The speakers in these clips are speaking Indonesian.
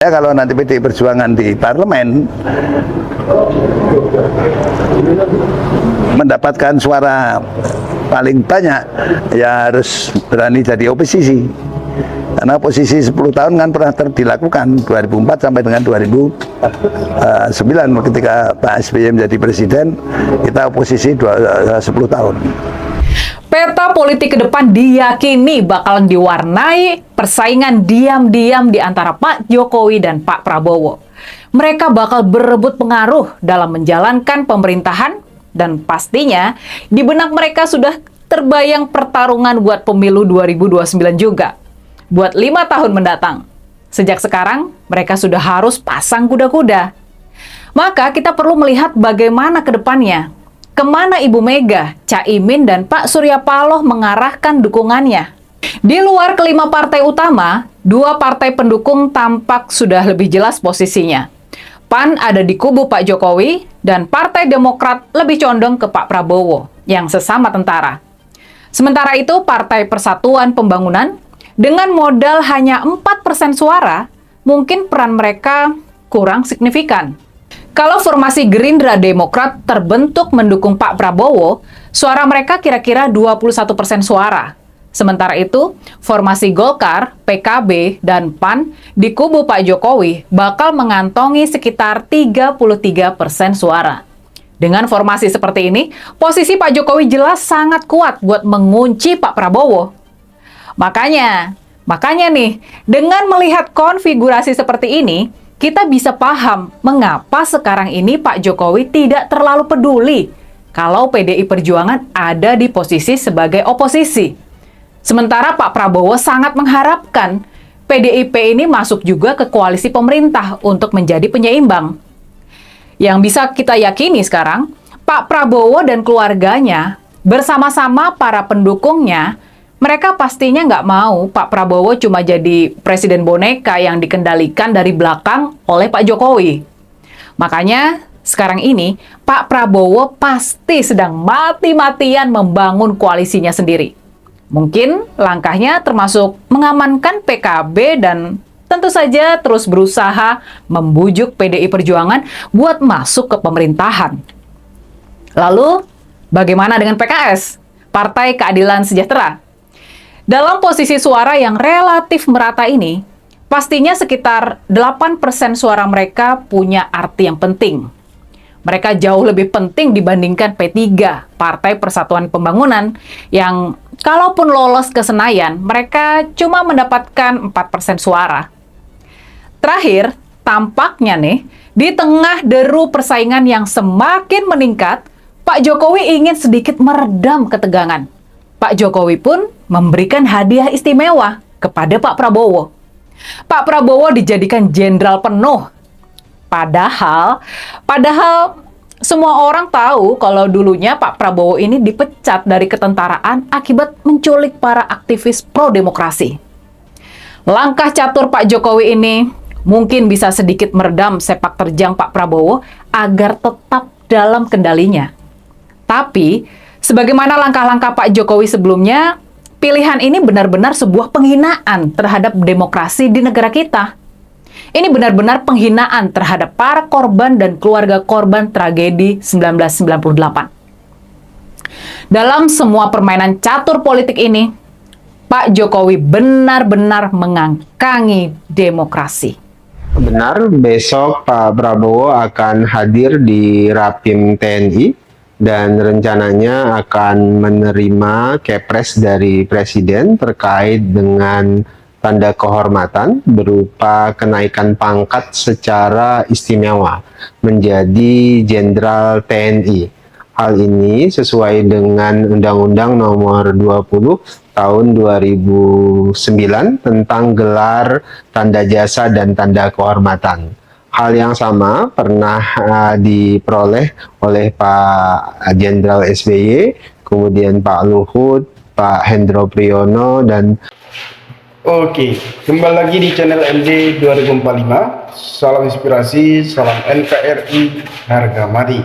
Ya, kalau nanti PDI Perjuangan di parlemen mendapatkan suara paling banyak, ya harus berani jadi oposisi. Karena oposisi 10 tahun kan pernah dilakukan 2004 sampai dengan 2009 ketika Pak SBY menjadi presiden, kita oposisi 10 tahun. Peta politik ke depan diyakini bakalan diwarnai persaingan diam-diam di antara Pak Jokowi dan Pak Prabowo. Mereka bakal berebut pengaruh dalam menjalankan pemerintahan dan pastinya di benak mereka sudah terbayang pertarungan buat pemilu 2029 juga. Buat 5 tahun mendatang. Sejak sekarang, mereka sudah harus pasang kuda-kuda. Maka kita perlu melihat bagaimana ke depannya. Kemana Ibu Mega, Caimin, dan Pak Surya Paloh mengarahkan dukungannya. Di luar kelima partai utama, 2 partai pendukung tampak sudah lebih jelas posisinya. PAN ada di kubu Pak Jokowi, dan Partai Demokrat lebih condong ke Pak Prabowo, yang sesama tentara. Sementara itu, Partai Persatuan Pembangunan, dengan modal hanya 4% suara, mungkin peran mereka kurang signifikan. Kalau formasi Gerindra Demokrat terbentuk mendukung Pak Prabowo, suara mereka kira-kira 21% suara. Sementara itu, formasi Golkar, PKB, dan PAN di kubu Pak Jokowi bakal mengantongi sekitar 33% suara. Dengan formasi seperti ini, posisi Pak Jokowi jelas sangat kuat buat mengunci Pak Prabowo. Makanya nih, dengan melihat konfigurasi seperti ini, kita bisa paham mengapa sekarang ini Pak Jokowi tidak terlalu peduli kalau PDI Perjuangan ada di posisi sebagai oposisi. Sementara Pak Prabowo sangat mengharapkan PDIP ini masuk juga ke koalisi pemerintah untuk menjadi penyeimbang. Yang bisa kita yakini sekarang, Pak Prabowo dan keluarganya bersama-sama para pendukungnya, mereka pastinya nggak mau Pak Prabowo cuma jadi presiden boneka yang dikendalikan dari belakang oleh Pak Jokowi. Makanya sekarang ini Pak Prabowo pasti sedang mati-matian membangun koalisinya sendiri. Mungkin langkahnya termasuk mengamankan PKB dan tentu saja terus berusaha membujuk PDI Perjuangan buat masuk ke pemerintahan. Lalu, bagaimana dengan PKS? Partai Keadilan Sejahtera. Dalam posisi suara yang relatif merata ini, pastinya sekitar 8% suara mereka punya arti yang penting. Mereka jauh lebih penting dibandingkan P3, Partai Persatuan Pembangunan, yang kalaupun lolos ke Senayan, mereka cuma mendapatkan 4% suara. Terakhir, tampaknya nih, di tengah deru persaingan yang semakin meningkat, Pak Jokowi ingin sedikit meredam ketegangan. Pak Jokowi pun memberikan hadiah istimewa kepada Pak Prabowo. Pak Prabowo dijadikan jenderal penuh. Padahal semua orang tahu kalau dulunya Pak Prabowo ini dipecat dari ketentaraan akibat menculik para aktivis pro-demokrasi. Langkah catur Pak Jokowi ini mungkin bisa sedikit meredam sepak terjang Pak Prabowo agar tetap dalam kendalinya. Tapi, sebagaimana langkah-langkah Pak Jokowi sebelumnya, pilihan ini benar-benar sebuah penghinaan terhadap demokrasi di negara kita. Ini benar-benar penghinaan terhadap para korban dan keluarga korban tragedi 1998. Dalam semua permainan catur politik ini, Pak Jokowi benar-benar mengangkangi demokrasi. Benar, besok Pak Prabowo akan hadir di Rapim TNI dan rencananya akan menerima kepres dari Presiden terkait dengan tanda kehormatan berupa kenaikan pangkat secara istimewa menjadi Jenderal TNI. Hal ini sesuai dengan Undang-Undang Nomor 20 Tahun 2009 tentang gelar tanda jasa dan tanda kehormatan. Hal yang sama pernah diperoleh oleh Pak Jenderal SBY, kemudian Pak Luhut, Pak Hendro Priyono, dan Oke, kembali lagi di channel MD 2045. Salam inspirasi, salam NKRI, harga mati.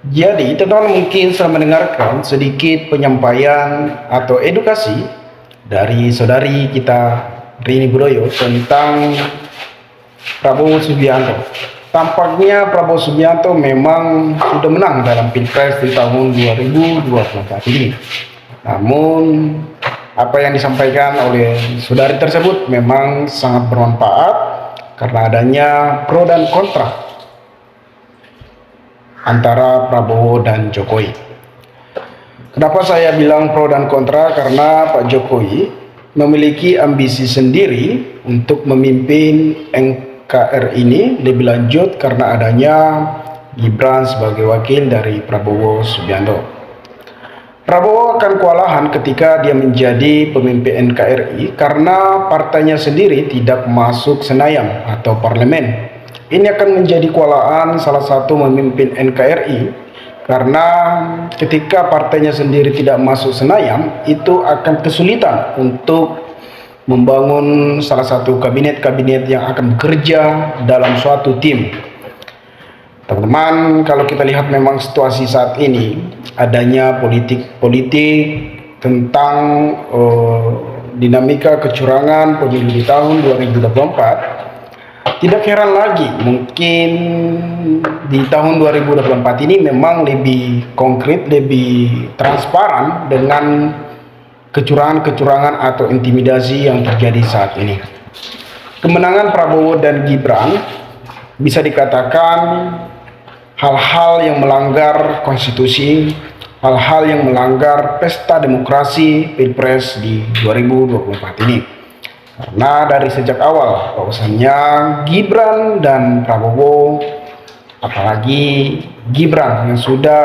Jadi, teman-teman mungkin sudah mendengarkan sedikit penyampaian atau edukasi dari saudari kita Rini Budoyo tentang Prabowo Subianto. Tampaknya Prabowo Subianto memang sudah menang dalam Pilpres di tahun 2024 ini. Namun apa yang disampaikan oleh saudari tersebut memang sangat bermanfaat karena adanya pro dan kontra antara Prabowo dan Jokowi. Kenapa saya bilang pro dan kontra? Karena Pak Jokowi memiliki ambisi sendiri untuk memimpin NKRI ini lebih lanjut karena adanya Gibran sebagai wakil dari Prabowo Subianto. Prabowo akan kewalahan ketika dia menjadi pemimpin NKRI karena partainya sendiri tidak masuk Senayan atau parlemen. Ini akan menjadi kewalahan salah satu memimpin NKRI karena ketika partainya sendiri tidak masuk Senayan, itu akan kesulitan untuk membangun salah satu kabinet-kabinet yang akan bekerja dalam suatu tim. Teman-teman, kalau kita lihat memang situasi saat ini, adanya politik-politik tentang dinamika kecurangan pemilu di tahun 2024, tidak heran lagi mungkin di tahun 2024 ini memang lebih konkret, lebih transparan dengan kecurangan-kecurangan atau intimidasi yang terjadi saat ini. Kemenangan Prabowo dan Gibran bisa dikatakan hal-hal yang melanggar konstitusi, hal-hal yang melanggar pesta demokrasi Pilpres di 2024 ini. Karena dari sejak awal bahwasannya Gibran dan Prabowo, apalagi Gibran yang sudah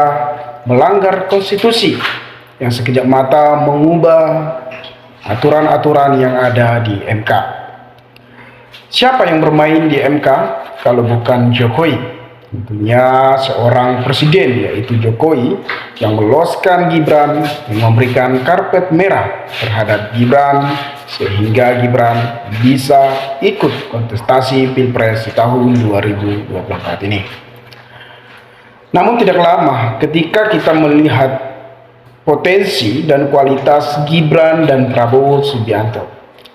melanggar konstitusi, yang sekejap mata mengubah aturan-aturan yang ada di MK. Siapa yang bermain di MK kalau bukan Jokowi? Tentunya seorang presiden, yaitu Jokowi, yang meloloskan Gibran, yang memberikan karpet merah terhadap Gibran sehingga Gibran bisa ikut kontestasi Pilpres di tahun 2024 ini. Namun tidak lama ketika kita melihat potensi dan kualitas Gibran dan Prabowo Subianto,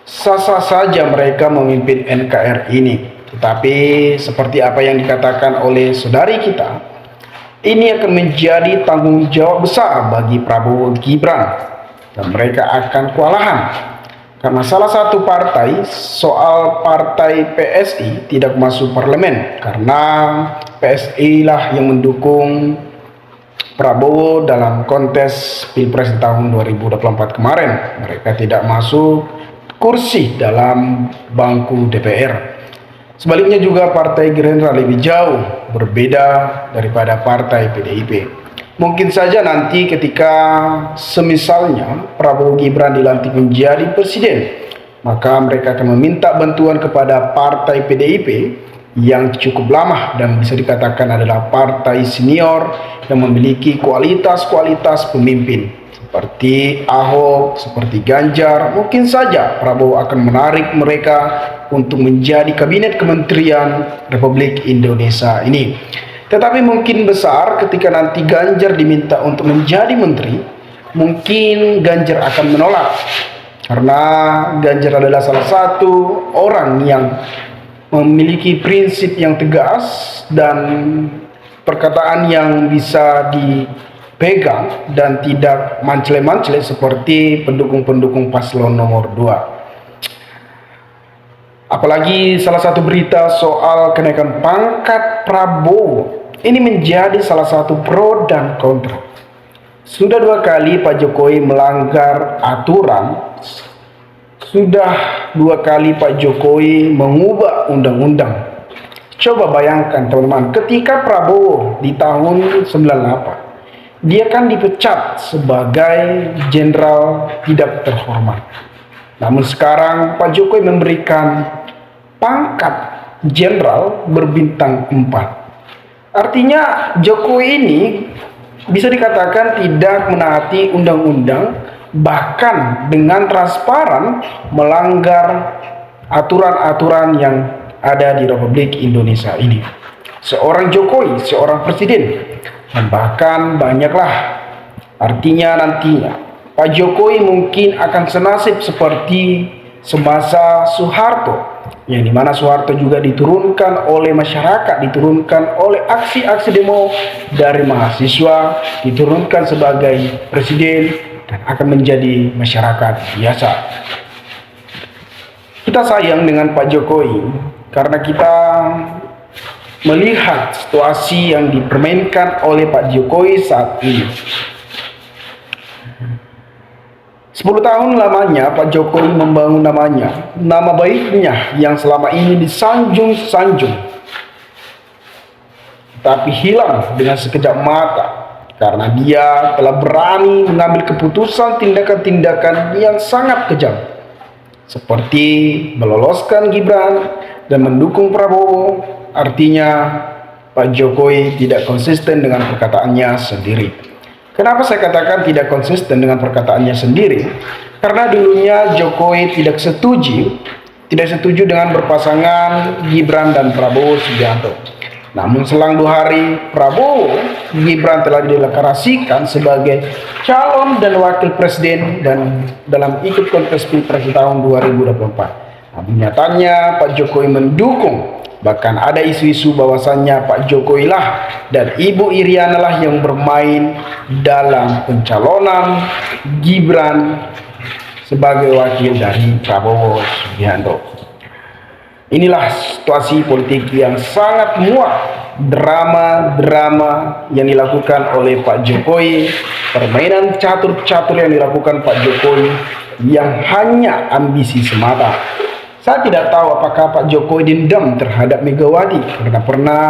sah-sah saja mereka memimpin NKRI ini. Tetapi seperti apa yang dikatakan oleh saudari kita, ini akan menjadi tanggung jawab besar bagi Prabowo Gibran dan mereka akan kewalahan. Karena salah satu partai, soal partai PSI tidak masuk parlemen, karena PSI lah yang mendukung Prabowo dalam kontes Pilpres tahun 2024 kemarin. Mereka tidak masuk kursi dalam bangku DPR. Sebaliknya juga Partai Gerindra lebih jauh berbeda daripada Partai PDIP. Mungkin saja nanti ketika semisalnya Prabowo Gibran dilantik menjadi presiden, maka mereka akan meminta bantuan kepada Partai PDIP yang cukup lama dan bisa dikatakan adalah partai senior yang memiliki kualitas-kualitas pemimpin seperti Ahok, seperti Ganjar. Mungkin saja Prabowo akan menarik mereka untuk menjadi kabinet kementerian Republik Indonesia ini. Tetapi mungkin besar ketika nanti Ganjar diminta untuk menjadi menteri, mungkin Ganjar akan menolak karena Ganjar adalah salah satu orang yang memiliki prinsip yang tegas dan perkataan yang bisa dipegang dan tidak mancele-mancele seperti pendukung-pendukung paslon nomor 2. Apalagi salah satu berita soal kenaikan pangkat Prabowo ini menjadi salah satu pro dan kontra. Sudah 2 kali Pak Jokowi melanggar aturan, sudah 2 kali Pak Jokowi mengubah undang-undang. Coba bayangkan teman-teman, ketika Prabowo di tahun 98, dia kan dipecat sebagai jenderal tidak terhormat. Namun sekarang Pak Jokowi memberikan pangkat jenderal berbintang 4. Artinya Jokowi ini bisa dikatakan tidak menaati undang-undang, bahkan dengan transparan melanggar aturan-aturan yang ada di Republik Indonesia ini. Seorang Jokowi, seorang presiden, dan bahkan banyaklah. Artinya nantinya Pak Jokowi mungkin akan senasib seperti semasa Soeharto, yang dimana Soeharto juga diturunkan oleh masyarakat, diturunkan oleh aksi-aksi demo dari mahasiswa, diturunkan sebagai presiden dan akan menjadi masyarakat biasa. Kita sayang dengan Pak Jokowi karena kita melihat situasi yang dipermainkan oleh Pak Jokowi saat ini. 10 tahun lamanya Pak Jokowi membangun namanya, nama baiknya yang selama ini disanjung-sanjung, tapi hilang dengan sekejap mata karena dia telah berani mengambil keputusan tindakan-tindakan yang sangat kejam, seperti meloloskan Gibran dan mendukung Prabowo. Artinya Pak Jokowi tidak konsisten dengan perkataannya sendiri. Kenapa saya katakan tidak konsisten dengan perkataannya sendiri? Karena dulunya Jokowi tidak setuju dengan berpasangan Gibran dan Prabowo Subianto. Namun selang 2 hari, Prabowo Gibran telah dideklarasikan sebagai calon dan wakil presiden dan dalam ikut kontes Pilpres tahun 2024. Namun nyatanya Pak Jokowi mendukung. Bahkan ada isu-isu bahwasannya Pak Jokowi lah dan Ibu Iriana lah yang bermain dalam pencalonan Gibran sebagai wakil dari Prabowo Subianto. Inilah situasi politik yang sangat muak, drama-drama yang dilakukan oleh Pak Jokowi, permainan catur-catur yang dilakukan Pak Jokowi yang hanya ambisi semata. Saya tidak tahu apakah Pak Jokowi dendam terhadap Megawati karena pernah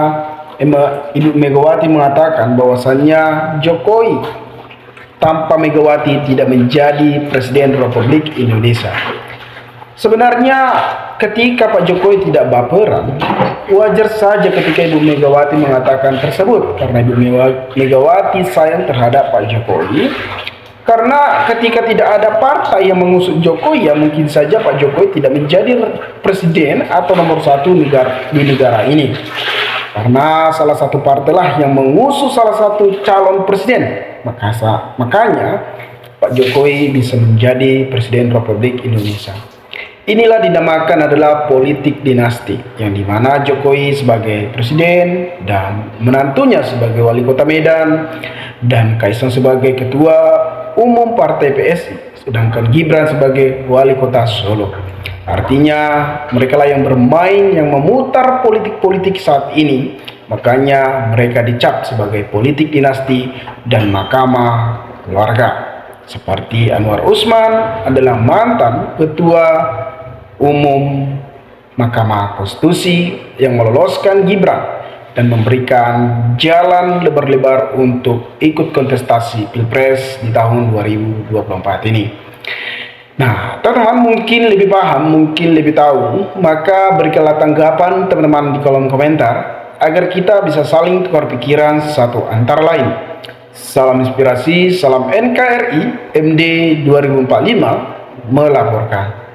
Ibu Megawati mengatakan bahwasannya Jokowi tanpa Megawati tidak menjadi Presiden Republik Indonesia. Sebenarnya ketika Pak Jokowi tidak baperan, wajar saja ketika Ibu Megawati mengatakan tersebut karena Ibu Megawati sayang terhadap Pak Jokowi. Karena ketika tidak ada partai yang mengusung Jokowi, ya mungkin saja Pak Jokowi tidak menjadi presiden atau nomor 1 di negara ini. Karena salah satu partai lah yang mengusung salah satu calon presiden. Makanya Pak Jokowi bisa menjadi Presiden Republik Indonesia. Inilah dinamakan adalah politik dinasti, yang dimana Jokowi sebagai presiden dan menantunya sebagai wali kota Medan dan Kaisang sebagai ketua umum partai PSI, sedangkan Gibran sebagai wali kota Solo. Artinya mereka lah yang bermain, yang memutar politik-politik saat ini. Makanya mereka dicap sebagai politik dinasti dan mahkamah keluarga. Seperti Anwar Usman adalah mantan ketua umum Mahkamah Konstitusi yang meloloskan Gibran dan memberikan jalan lebar-lebar untuk ikut kontestasi Pilpres di tahun 2024 ini. Nah, teman-teman mungkin lebih paham, mungkin lebih tahu, maka berikanlah tanggapan teman-teman di kolom komentar agar kita bisa saling tukar pikiran satu antara lain. Salam inspirasi, salam NKRI, MD 2045 melaporkan.